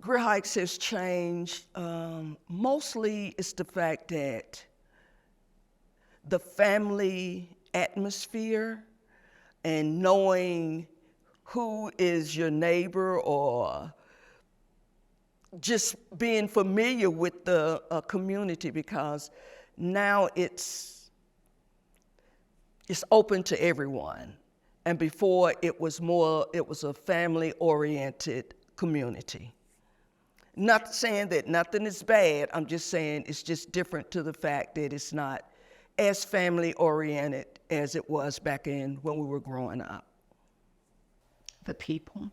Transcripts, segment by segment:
Grier Heights has changed. Mostly it's the fact that the family atmosphere and knowing who is your neighbor, or just being familiar with the community, because now it's open to everyone. And before it was a family-oriented community. Not saying that nothing is bad, I'm just saying it's just different to the fact that it's not as family-oriented as it was back when we were growing up. The people.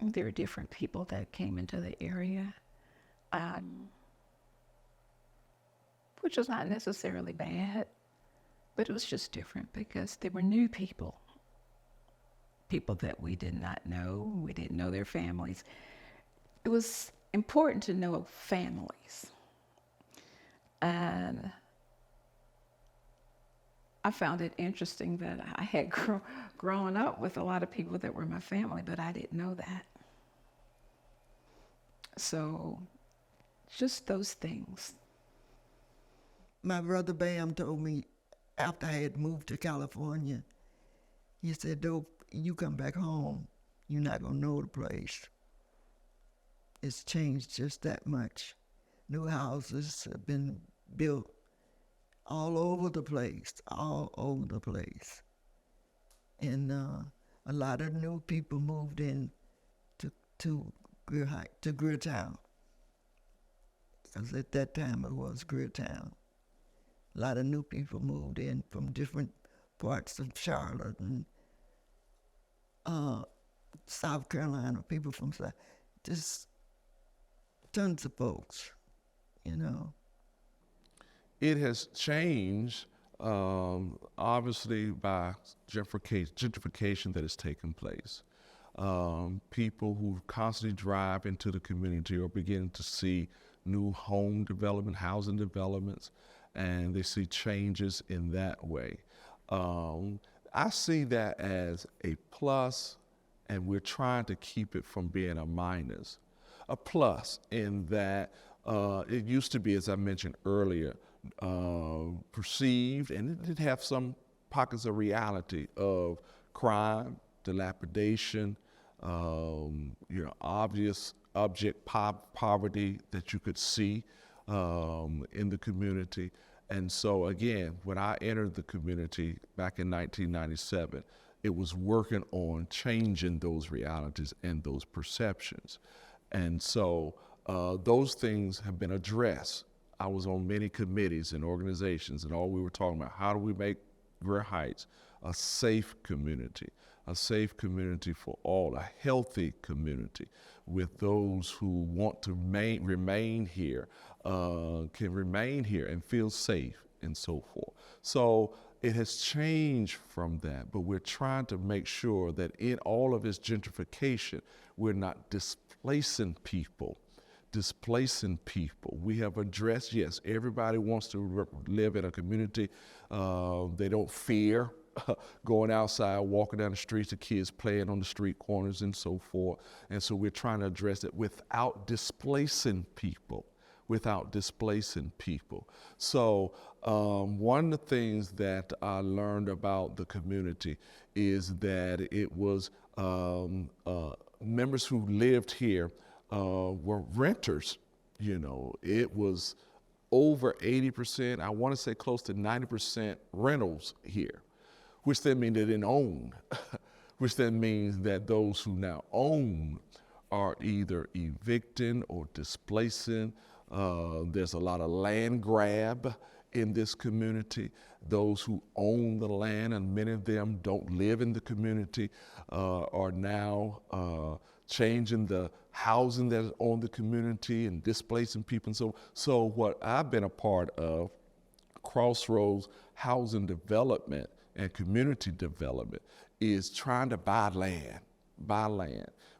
There are different people that came into the area, which was not necessarily bad, but it was just different because they were new people that we did not know. We didn't know their families. It was important to know families. And I found it interesting that I had grown up with a lot of people that were my family, but I didn't know that. So just those things. My brother Bam told me after I had moved to California, he said, "Though you come back home, you're not gonna know the place. It's changed just that much. New houses have been built all over the place. And a lot of new people moved in to Grier Heights, to Greertown. Because at that time it was Greertown. A lot of new people moved in from different parts of Charlotte and South Carolina, people from South, just tons of folks, you know. It has changed, obviously, by gentrification that has taken place. People who constantly drive into the community are beginning to see new home development, housing developments, and they see changes in that way. I see that as a plus, and we're trying to keep it from being a minus. A plus in that it used to be, as I mentioned earlier, perceived, and it did have some pockets of reality of crime, dilapidation, obvious abject poverty that you could see in the community. And so again, when I entered the community back in 1997, it was working on changing those realities and those perceptions. And so those things have been addressed. I was on many committees and organizations, and all we were talking about, how do we make Grier Heights a safe community for all, a healthy community with those who want to remain here, can remain here and feel safe and so forth. So it has changed from that, but we're trying to make sure that in all of this gentrification, we're not displacing people. We have addressed, yes, everybody wants to live in a community. They don't fear going outside, walking down the streets, the kids playing on the street corners and so forth. And so we're trying to address it without displacing people. So one of the things that I learned about the community is that it was members who lived here were renters. You know, it was over 80%, I want to say close to 90% rentals here, which then means they didn't own, which then means that those who now own are either evicting or displacing. There's a lot of land grab in this community. Those who own the land, and many of them don't live in the community, are now changing the housing that is on the community and displacing people. And so what I've been a part of, Crossroads Housing Development and Community Development, is trying to buy land.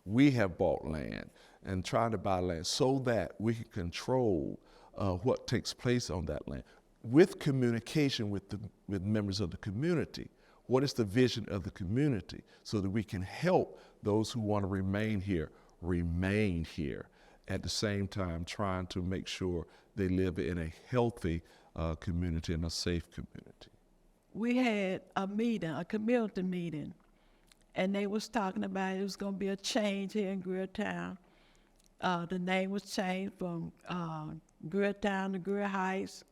We have bought land and trying to buy land so that we can control what takes place on that land with communication with members of the community. What is the vision of the community so that we can help those who want to remain here remain here. At the same time, trying to make sure they live in a healthy community and a safe community. We had a meeting, a community meeting, and they was talking about it was going to be a change here in Grier Town. The name was changed from Grier Town to Grier Heights.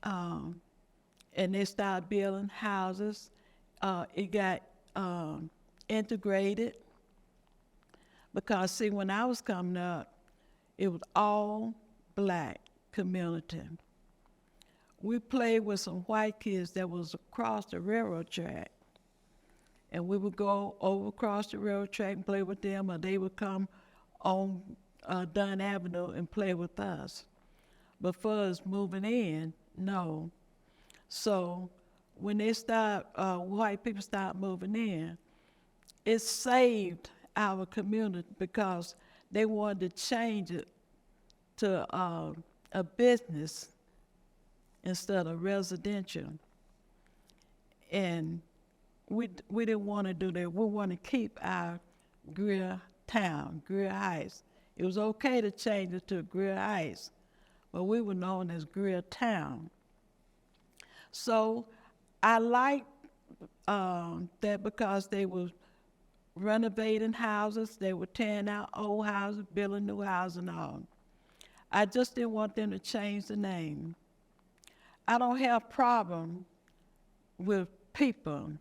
And they started building houses. It got integrated because, see, when I was coming up, it was all black community. We played with some white kids that was across the railroad track. And we would go over across the railroad track and play with them, or they would come on Dunn Avenue and play with us. But for us moving in, no. So when they white people start moving in, it saved our community because they wanted to change it to a business instead of residential. And we didn't want to do that. We want to keep our Grier Town, Grier Heights. It was okay to change it to Grier Heights, but we were known as Grier Town. So I liked that because they were renovating houses, they were tearing out old houses, building new houses and all. I just didn't want them to change the name. I don't have problem with people.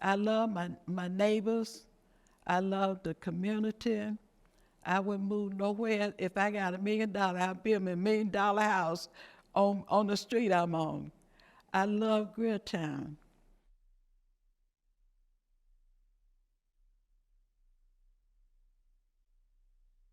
I love my neighbors. I love the community. I wouldn't move nowhere. If I got $1 million, I'd build me $1 million house on the street I'm on. I love Grier Town.